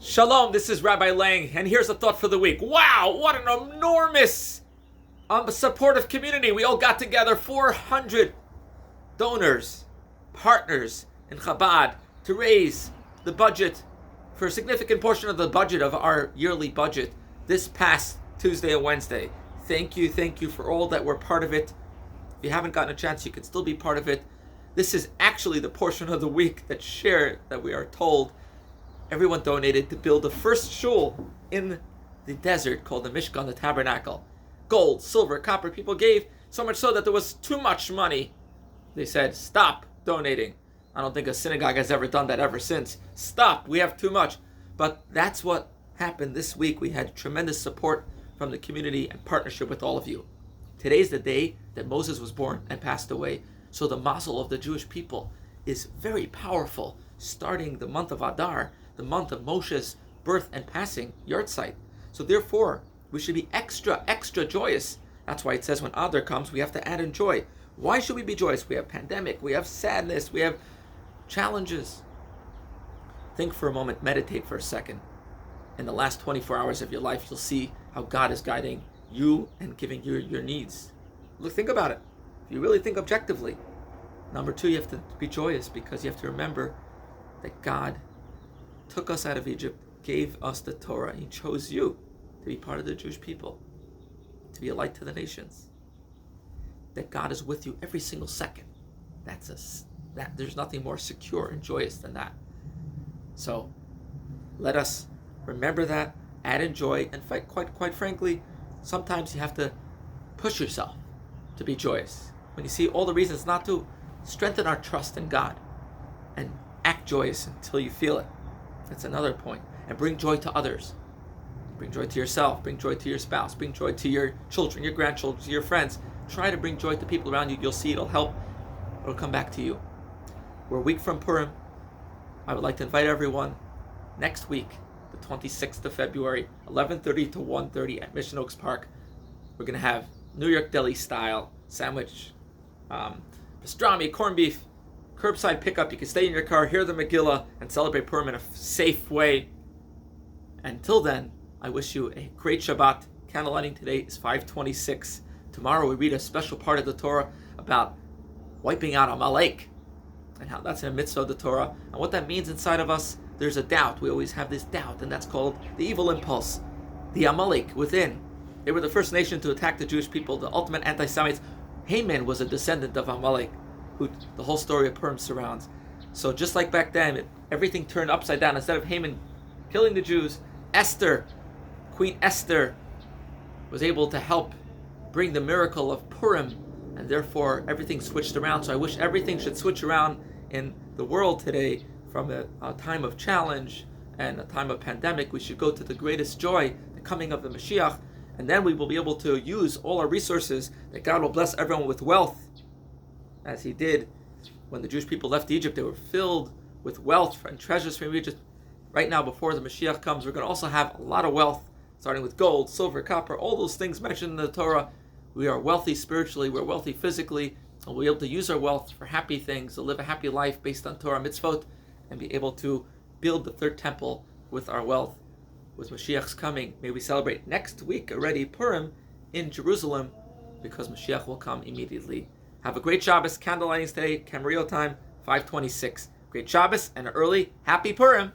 Shalom, this is Rabbi Lang, and here's a thought for the week. Wow, what an enormous supportive community. We all got together, 400 donors, partners in Chabad, to raise the budget for a significant portion of the budget of our yearly budget this past Tuesday and Wednesday. Thank you for all that were part of it. If you haven't gotten a chance, you can still be part of it. This is actually the portion of the week that we are told everyone donated to build the first shul in the desert called the Mishkan, the Tabernacle. Gold, silver, copper. People gave so much so that there was too much money. They said, stop donating. I don't think a synagogue has ever done that ever since. Stop, we have too much. But that's what happened this week. We had tremendous support from the community and partnership with all of you. Today's the day that Moses was born and passed away. So the mazel of the Jewish people is very powerful, starting the month of Adar, the month of Moshe's birth and passing, Yartzeit. So therefore, we should be extra joyous. That's why it says when Adar comes, we have to add in joy. Why should we be joyous? We have pandemic, we have sadness, we have challenges. Think for a moment, meditate for a second. In the last 24 hours of your life, you'll see how God is guiding you and giving you your needs. Look, think about it. If you really think objectively. Number two, you have to be joyous because you have to remember that God took us out of Egypt, gave us the Torah. He chose you to be part of the Jewish people, to be a light to the nations. That God is with you every single second. There's nothing more secure and joyous than that. So let us remember that, add in joy, and quite frankly, sometimes you have to push yourself to be joyous. When you see all the reasons not to, strengthen our trust in God and act joyous until you feel it. That's another point. And bring joy to others. Bring joy to yourself. Bring joy to your spouse. Bring joy to your children, your grandchildren, to your friends. Try to bring joy to people around you. You'll see it'll help. It'll come back to you. We're a week from Purim. I would like to invite everyone next week, the 26th of February, 11:30 to 1:30 at Mission Oaks Park. We're going to have New York deli style sandwich, pastrami, corned beef, curbside pickup. You can stay in your car, hear the Megillah, and celebrate Purim in a safe way. Until then, I wish you a great Shabbat. Candle lighting today is 5:26. Tomorrow we read a special part of the Torah about wiping out Amalek and how that's in a mitzvah of the Torah. And what that means inside of us, there's a doubt. We always have this doubt, and that's called the evil impulse, the Amalek within. They were the first nation to attack the Jewish people, the ultimate anti-Semites. Haman was a descendant of Amalek, who the whole story of Purim surrounds. So just like back then, everything turned upside down. Instead of Haman killing the Jews, Queen Esther, was able to help bring the miracle of Purim, and therefore everything switched around. So I wish everything should switch around in the world today. From a time of challenge and a time of pandemic, we should go to the greatest joy, the coming of the Mashiach, and then we will be able to use all our resources, that God will bless everyone with wealth, as He did when the Jewish people left Egypt. They were filled with wealth and treasures from Egypt. Right now, before the Mashiach comes, we're going to also have a lot of wealth, starting with gold, silver, copper, all those things mentioned in the Torah. We are wealthy spiritually, we're wealthy physically, and we'll be able to use our wealth for happy things, to live a happy life based on Torah mitzvot, and be able to build the third temple with our wealth. With Mashiach's coming, may we celebrate next week already Purim in Jerusalem, because Mashiach will come immediately. Have a great Shabbos. Candle lighting today, Camarillo time, 5:26. Great Shabbos and an early Happy Purim.